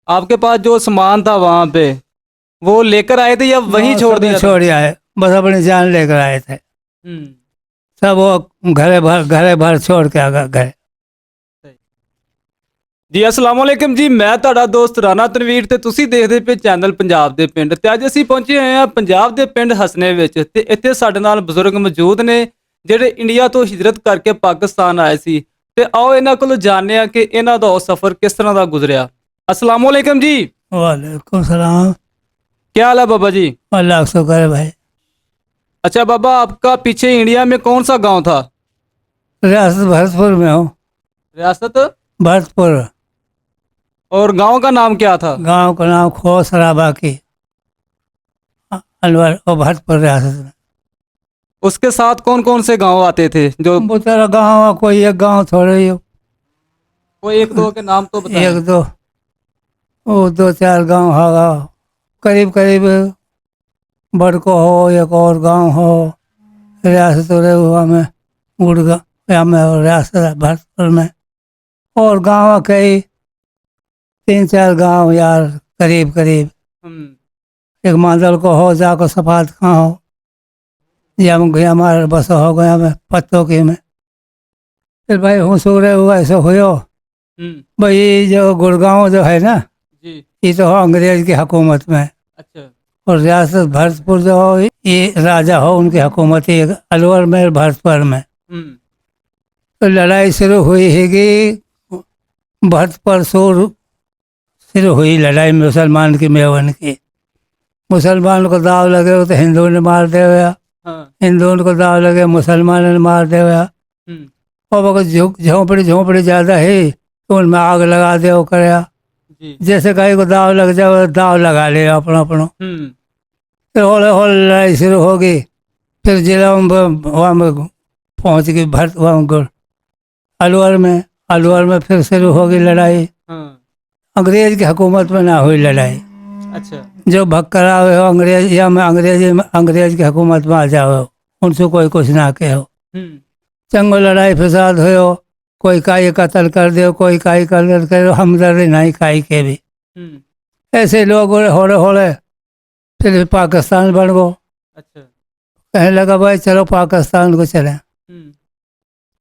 आपके पास जो सामान था वहां पे वो लेकर आए थे या वहीं और छोड़ सब दिया था? छोड़ आए, बस अपनी जान लेकर आए थे। हम्म। सब वो घरे भर छोड़ के आ गए। सही। ਜੀ ਅਸਲਾਮ ਵਾਲੇਕਮ ਜੀ, ਮੈਂ ਤੁਹਾਡਾ ਦੋਸਤ ਰਾਣਾ ਤਨਵੀਰ ਤੇ ਤੁਸੀਂ ਦੇਖਦੇ ਪਏ ਚੈਨਲ ਪੰਜਾਬ ਦੇ ਪਿੰਡ। ਤੇ ਅੱਜ ਅਸੀਂ ਪਹੁੰਚੇ ਹੋਏ ਹਾਂ ਪੰਜਾਬ ਦੇ ਪਿੰਡ ਹਸਨੇ ਵਿੱਚ ਤੇ ਇੱਥੇ ਸਾਡੇ ਨਾਲ ਬਜ਼ੁਰਗ ਮੌਜੂਦ ਨੇ ਜਿਹੜੇ ਇੰਡੀਆ ਤੋਂ ਹਿਜਰਤ ਕਰਕੇ ਪਾਕਿਸਤਾਨ ਆਏ ਸੀ। ਤੇ ਆਓ ਇਹਨਾਂ ਕੋਲੋਂ ਜਾਣਦੇ ਹਾਂ ਕਿ ਇਹਨਾਂ ਦਾ ਉਹ ਸਫ਼ਰ ਕਿਸ ਤਰ੍ਹਾਂ ਦਾ ਗੁਜ਼ਰਿਆ। ਅਸਲਾਮ ਵਾਲੇਕਮ ਜੀ। वालेकुम सलाम। क्या हाल है बाबा जी? अल्लाह का शुक्र है भाई। अच्छा बाबा, आपका पीछे इंडिया में कौन सा गांव था? रियासत भरतपुर में हूँ। रियासत? भरतपुर। और गांव का नाम क्या था? गांव का नाम खो सराबा की, अलवर और भरतपुर रियासत में। उसके साथ कौन कौन से गांव आते थे जो? वो तेरा गाँव है, कोई एक गांव थोड़े ही हो। कोई एक दो के नाम तो बताएं। एक दो, वो दो चार गांव होगा करीब करीब। बड़को हो, एक और गांव हो। रियासत हुआ में गुड़गांव या में, और रियासत है भरतपुर में। और गांव कई तीन चार गांव यार, करीब करीब। हम्म। एक मादल को हो, जाको सफात का हो, या हमारे बस हो गया में पत्तों की में। फिर भाई हूँ सूर्य हुआ ऐसे हुयो। भाई ये जो गुड़गांव जो है ना, जी। ये तो हो अंग्रेज की हुकूमत में। अच्छा। और रियासत भरतपुर जो हो, ये राजा हो उनकी हुकूमत ही अलवर में और भरतपुर में। तो लड़ाई शुरू हुई है कि भरतपुर शुरू हुई लड़ाई मुसलमान की मेवन की। मुसलमान को दाव लगे हो तो हिंदू ने मार दे हुआ, हाँ। हिंदुओं को दाव लगे मुसलमानों ने मार दे हुआ। और अगर झोंपड़ी झोंपड़ी ज़्यादा है तो उनमें आग लगा दे वो कराया। जी। जैसे कहीं को दाव लग जाए दाव लगा ले अपना अपना। फिर हौले हौले लड़ाई शुरू होगी। फिर जिला वहाँ में पहुँच गई अलवर में। अलवर में फिर शुरू होगी लड़ाई। हाँ। अंग्रेज की हुकूमत में ना हुई लड़ाई। अच्छा। जो भक्करा हुए हो अंग्रेज या में अंग्रेज की हुकूमत में आ जाओ, उनसे कोई कुछ ना कहो। चंगो लड़ाई फसाद हो, कोई काई कत्ल कर दो, कोई काई कत्ल करो, हमदर्दी नहीं काई के भी। ऐसे लोग होले होले फिर पाकिस्तान बन गो। अच्छा। कहने लगा भाई चलो पाकिस्तान को चले।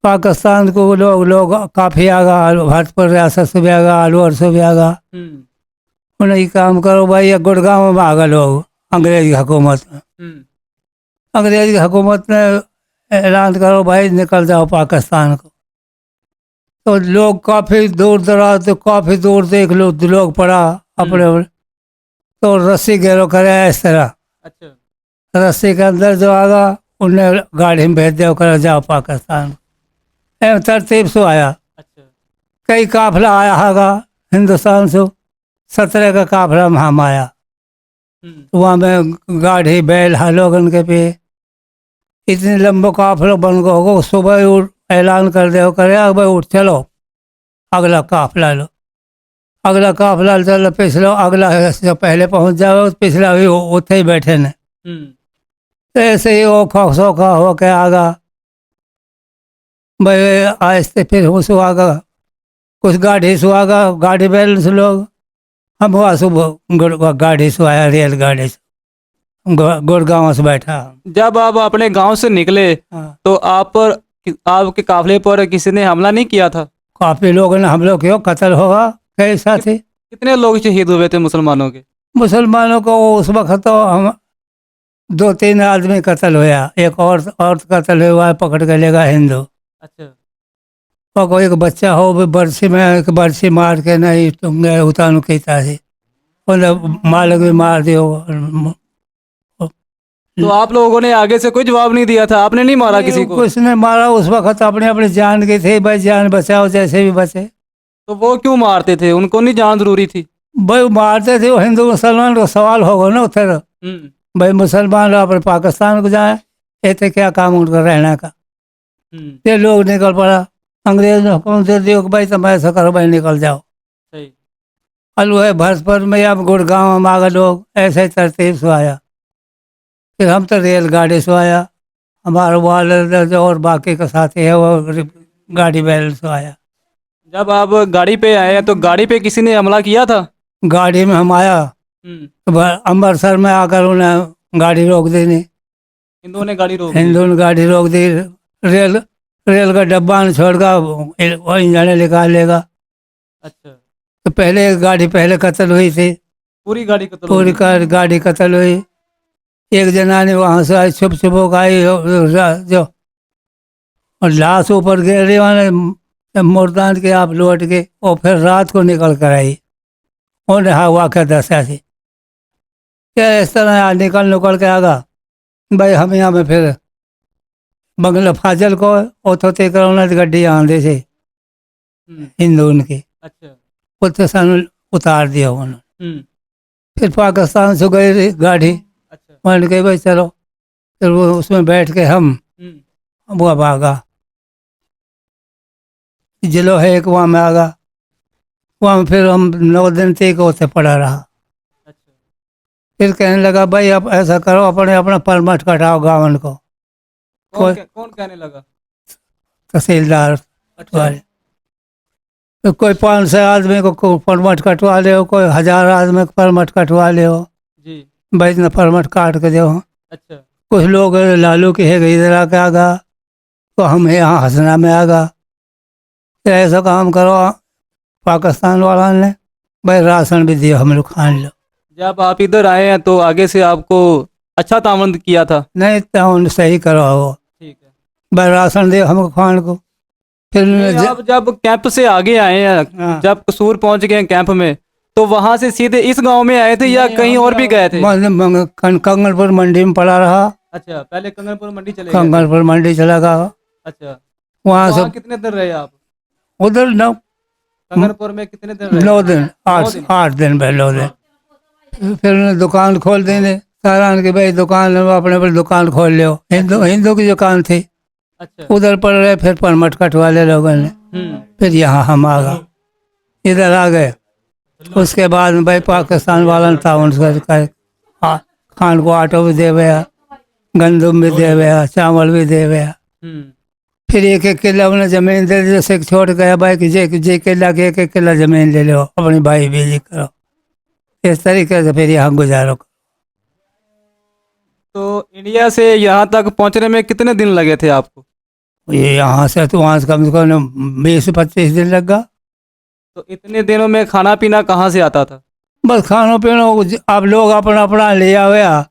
पाकिस्तान को लोग लोग काफ़ी आगा, भरतपुर रियासत से भी आगा, अलवर से भी आगा। उन्हें ये काम करो भाई, ये गुड़गांव में आगा लोग अंग्रेज की हुकूमत में। अंग्रेज की हुकूमत ने ऐलान करो भाई निकल जाओ पाकिस्तान को। तो लोग काफ़ी दूर दराज, तो काफ़ी दूर देख लोग पड़ा अपने तो रस्सी घेरो करे इस तरह। अच्छा। रस्सी के अंदर जो आगा उन्हें गाड़ी में भेज दो कर जाओ पाकिस्तान। एवं तरतीब से आया। अच्छा। कई काफिला आया होगा हिंदुस्तान से, 17 का काफिला हम आया। वहाँ में गाड़ी बैल लोगन के पे इतनी लंबो काफिला बन गो होगा। सुबह उठ ऐलान कर दे करे भाई उठ चलो अगला काफिला लो। अगला काफिला चलो, पिछला अगला जो पहले पहुँच जाओ पिछला भी उठे ही बैठे ने। तो ऐसे ही ओखा सोखा हो के आगा भाई आहिस्ते फिर हूँ सुहागा कुछ गाड़ी सुहागा, गाड़ी बैल से लोग हम हुआ सुबह गाड़ी से आया, रेलगाड़ी से गुड़गांव से बैठा। जब आप अपने गांव से निकले हाँ। तो आपके काफिले पर किसी ने हमला नहीं किया था? काफी लोगों ने हमलों किया, कत्ल होगा कई साथी। कितने लोग शहीद हुए थे मुसलमानों के? मुसलमानों को उस वक्त तो हम 2-3 आदमी कत्ल हुआ, एक औरत कत्ल हुआ है, पकड़ के लेगा हिंदू। अच्छा। और कोई एक बच्चा हो भी बरसी में एक बरसी मार के नहीं टूंगे उतारू कहता है, मतलब मालिक भी मार दियो। तो आप लोगों ने आगे से कोई जवाब नहीं दिया था? आपने नहीं मारा किसी को? कुछ ने मारा उस वक्त, अपने अपनी जान की थी भाई, जान बचाओ जैसे भी बचे। तो वो क्यों मारते थे? उनको नहीं जान जरूरी थी? भाई मारते थे वो हिंदू मुसलमान को सवाल होगा ना उधर। भाई मुसलमान लोग अपने पाकिस्तान को जाए, ऐसे क्या काम उनका रहने का। ये लोग निकल पड़ा, अंग्रेज ने हुक्म दे दिया कि भाई तुम ऐसा करो भाई निकल जाओ। सही। अलवर भरतपुर में या गुड़गांव में आगे लोग ऐसे ही तरतीब से आया। फिर हम तो रेलगाड़ी से आया, हमारे वाले जो और बाकी का साथी है वो गाड़ी बैल से आया। जब आप गाड़ी पे आए तो गाड़ी पे किसी ने हमला किया था? गाड़ी में हम आया तो अमृतसर में आकर उन्हें गाड़ी रोक दी नहीं। हिंदुओं ने गाड़ी रोक दी। हिंदू ने गाड़ी रोक दी। रेल रेल का डब्बा न छोड़कर वो इंजन निकाल लेगा। अच्छा, तो पहले गाड़ी पहले कत्ल हुई थी। पूरी गाड़ी कत्ल हो पूरी गई। गाड़ी कत्ल हुई। एक जना ने वहाँ से आई, छुप छुप होकर आई जो और लाश ऊपर गिरी, मैंने मुर्दान के आप लौट के और फिर रात को निकल कर आई। उन्हें हाँ वाक़ दसा थी क्या इस तरह आज निकल के आगा भाई हम यहाँ में फिर बंगला फाजल को उतोते करोना गड्डी आंदे से हिंदू उनकी अच्छा। उत्थे सानू उतार दिया उन्होंने। फिर पाकिस्तान से गई गाड़ी। अच्छा। मान के भाई चलो, फिर वो उसमें बैठ के हम वो भागा जिलो है एक वहाँ में आगा। वहाँ फिर हम 9 दिन तक उसे पड़ा रहा। अच्छा। फिर कहने लगा भाई अब ऐसा करो अपने अपना परमट कटाओ गावन को। कौन कहने लगा? तहसीलदार वाले। तो कोई 500 आदमी को परमट कटवा ले, कोई 1000 आदमी को परमट कटवा ले जी। भाई इतना परमट काट के दो। अच्छा। कुछ लोग लालू के है इधर आके आगा, तो हम यहाँ हसना में आगा। तो ऐसा काम करो। पाकिस्तान वाला ने भाई राशन भी दिया, हम लोग खान लो। जब आप इधर आए हैं तो आगे से आपको अच्छा तामन किया था? नहीं तो सही करो वो, ठीक है। भाई राशन दे हमको खान को। फिर आप जब कैंप से आगे आए हैं, हाँ। जब कसूर पहुंच गए कैंप में, तो वहां से सीधे इस गांव में आए थे या कहीं और भी गए थे? कंगलपुर मंडी में पड़ा रहा। अच्छा, पहले कंगलपुर मंडी चले गए थे। कंगलपुर मंडी चला गया। अच्छा, वहाँ से कितने दिन रहे आप? उधर कंगलपुर में कितने दिन रहे? 9 दिन, 8 दिन पहले 9 दिन। फिर उन्हें दुकान खोल देने सारा के भाई दुकान अपने पर दुकान खोल लो। हिंदू की दुकान थी। अच्छा। उधर पड़ रहे, फिर परमट कटवा ले लोगों ने। फिर यहाँ हम आ गए, इधर आ गए। उसके बाद में भाई पाकिस्तान वाला था उनका खान को आटो भी दे गया, गंदम भी दे गया, चावल भी दे गया। फिर एक एक किला उन्हें जमीन दे दी। जैसे छोड़ गया भाई कि जे किला के एक किला जमीन ले लो, अपनी भाई बेली करो। इस तरीके से फिर यहाँ गुजारो। तो इंडिया से यहाँ तक पहुँचने में कितने दिन लगे थे आपको? ये यहाँ से तो वहाँ से कम 20-25 दिन लग गया। तो इतने दिनों में खाना पीना कहाँ से आता था? बस खाना पीना आप लोग अपना अपना ले आया।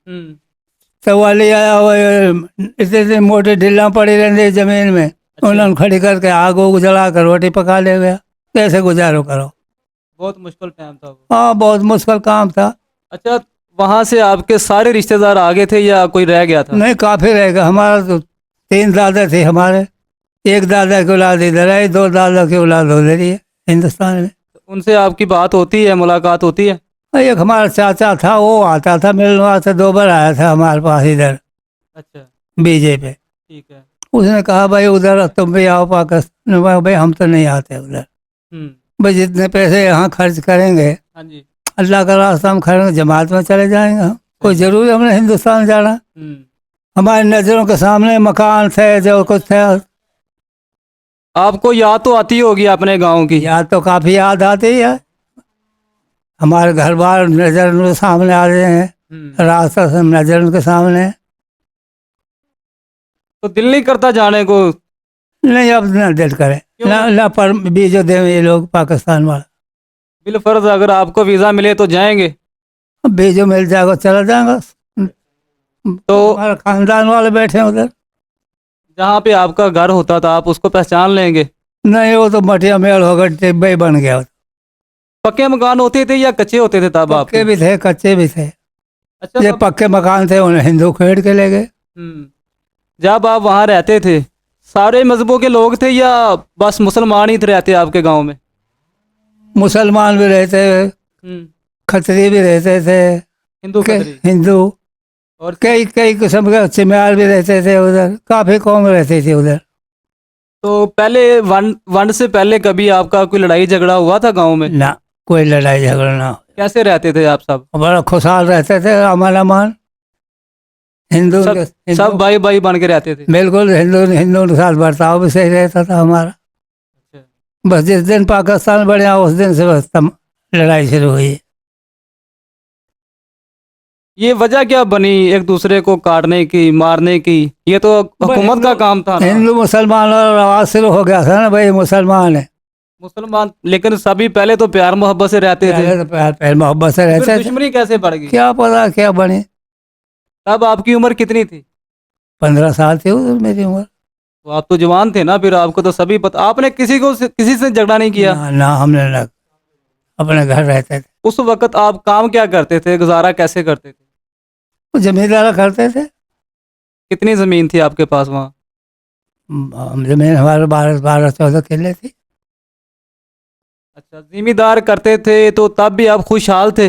तो वह ले आया हुआ इतने मोटे ढिल्ला पड़े रहते जमीन में। अच्छा। उन्होंने खड़ी करके आग उग जला कर रोटी पका ले गया। कैसे गुजारो करो? बहुत मुश्किल टाइम था वो। हाँ बहुत मुश्किल काम था। अच्छा, वहाँ से आपके सारे रिश्तेदार आगे थे या कोई रह गया था? नहीं, काफी रह गया। हमारा तो 3 दादा थे हमारे। एक दादा की औलाद इधर आई, 2 दादा की औलाद उधर ही है हिंदुस्तान में। उनसे आपकी बात होती है, मुलाकात होती है? एक हमारा चाचा था, वो आता था मिलने वास्ते, 2 बार आया था हमारे पास इधर। अच्छा। बीजे पे। ठीक है। उसने कहा भाई उधर तुम भी आओ पाकिस्तान। भाई हम तो नहीं आते उधर। भाई जितने पैसे यहाँ खर्च करेंगे, हाँ जी, अल्लाह का रास्ता हम खड़े जमात में चले जाएंगे। हम कोई जरूरी हमने हिंदुस्तान जाना? हमारी नजरों के सामने मकान थे, जो कुछ थे। आपको याद तो आती होगी अपने गांव की? याद तो काफी याद आती है। हमारे घर बार नजर के सामने आ रहे हैं, रास्ता सब नजर के सामने। तो दिल नहीं करता जाने को? नहीं, अब ना दिल करे ना पर बीजो दे ये लोग पाकिस्तान वाला। बिल फर्ज अगर आपको वीज़ा मिले तो जाएंगे? बीजो मिल जाएगा चला जाएगा। तो हमारे खानदान वाले बैठे हैं उधर। जहाँ पे आपका घर होता था आप उसको पहचान लेंगे? नहीं, वो तो मटिया मेल होगा, टिब्बे ही बन गया। पक्के मकान होते थे या कच्चे होते थे तब? पक्के भी थे, कच्चे भी थे। अच्छा, ये पक्के मकान थे, उन्हें हिंदू खेड़ के ले गए। जब आप वहाँ रहते थे सारे मजहबों के लोग थे या बस मुसलमान ही रहते आपके गांव में? मुसलमान भी रहते, खतरी भी रहते थे, हिंदू और कई कई किस्म के चिमार भी रहते थे उधर। काफी कौम रहती थी उधर। तो पहले वन से पहले कभी आपका कोई लड़ाई झगड़ा हुआ था गांव में? ना, कोई लड़ाई झगड़ा ना। कैसे रहते थे आप सब? बड़ा खुशहाल रहते थे, अमन अमान। हिंदू सब भाई भाई बन के रहते थे? बिल्कुल, हिंदू के साथ बर्ताव भी सही रहता था हमारा। बस जिस दिन पाकिस्तान बढ़िया उस दिन से बस लड़ाई शुरू हुई। ये वजह क्या बनी एक दूसरे को काटने की, मारने की? ये तो हुकूमत का काम था ना। हिंदू मुसलमान और आवाज शुरू हो गया था ना, भाई मुसलमान है। मुसलमान, लेकिन सभी पहले तो प्यार मोहब्बत से रहते थे, पहले तो पहले मोहब्बत से फिर रहते थे। दुश्मनी कैसे बढ़ गई? क्या पता क्या बने। तब आपकी उम्र कितनी थी? 15 साल थी उस मेरी उम्र। तो आप तो जवान थे ना, फिर आपको तो सभी पता। आपने किसी से झगड़ा नहीं किया? ना ना, हमने ना, अपने घर रहते थे। उस वक्त आप काम क्या करते थे, गुजारा कैसे करते थे? वो जमींदारा करते थे। कितनी जमीन थी आपके पास वहाँ? जमीन हमारे 12-14 किले थी। अच्छा, जिम्मेदार करते थे तो तब भी आप खुशहाल थे?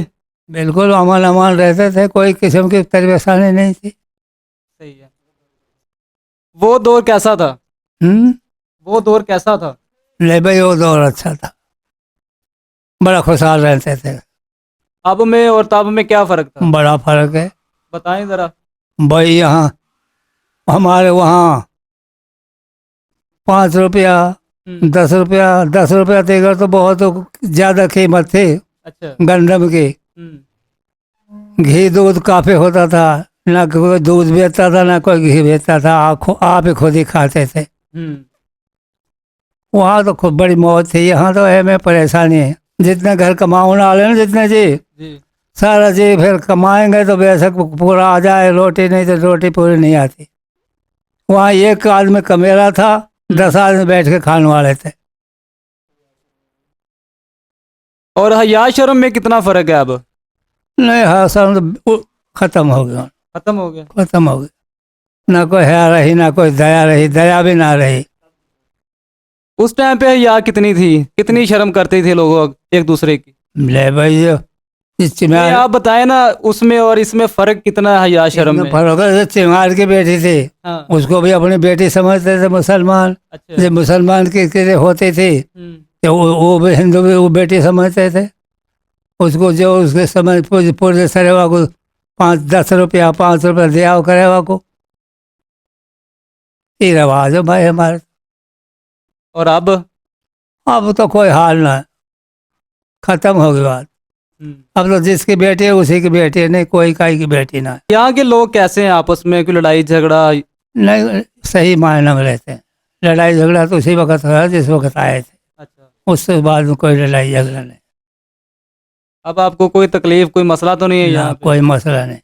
बिल्कुल अमन अमान रहते थे, कोई किस्म की परेशानी नहीं थी। सही है। वो दौर कैसा था? हम्म। वो दौर कैसा था? ले भाई, वो दौर अच्छा था, बड़ा खुशहाल रहते थे। अब में और तब में क्या फर्क था? बड़ा फर्क है बताएं जरा। भाई। यहाँ हमारे वहाँ 5 रुपया, हम्म। 10 रुपया, 10 रुपया देकर तो बहुत ज्यादा कीमत थी अच्छा। गंदम की। घी दूध काफी होता था, ना कोई दूध बेचता था ना कोई घी बेचता था, आप ही खुद ही खाते थे। वहाँ तो खूब बड़ी मौत थी, यहाँ तो है में परेशानी है। जितने घर कमाओ ना ले ना, जितने जी जी। सारा जी फिर कमाएंगे तो बेशक पूरा आ जाए, रोटी नहीं तो रोटी पूरी नहीं आती। वहाँ एक आदमी कमेरा था, 10 आदमी बैठ के खाने वाले थे। और हया शर्म में कितना फर्क है अब? नहीं, हाँ सब खत्म हो गया, खत्म हो गया। खत्म हो गया। ना कोई हया रही, ना कोई दया रही, दया भी ना रही। उस टाइम पे हया कितनी थी, कितनी शर्म करते थे लोग एक दूसरे की? ले भाई, इस नहीं, चिमार, आप बताए ना उसमें और इसमें फर्क कितना है हया शर्म में? फर्क है। चिमार की बेटी थी, हाँ। उसको भी अपनी बेटी समझते थे मुसलमान। अच्छा। जब मुसलमान की होती थी तो वो भी हिंदू भी वो बेटी समझते थे उसको। जो उसके समझ पूरे सरेवा को 5-10 रुपया, 5 रुपया दिया करेवा को। ये रवाज है भाई हमारे। और अब तो कोई हाल ना है, खत्म हो गई बात। अब तो जिसकी बेटी है उसी की बेटी है, नहीं कोई काई की बेटी ना है। यहाँ के लोग कैसे हैं आपस में, कोई लड़ाई झगड़ा? नहीं, सही मायने में रहते हैं। लड़ाई झगड़ा तो उसी वक्त हो रहा जिस वक्त आए थे, अच्छा। उसके बाद में कोई लड़ाई झगड़ा नहीं। अब आपको कोई तकलीफ, कोई मसला तो नहीं है ना यहाँ पे? कोई मसला नहीं।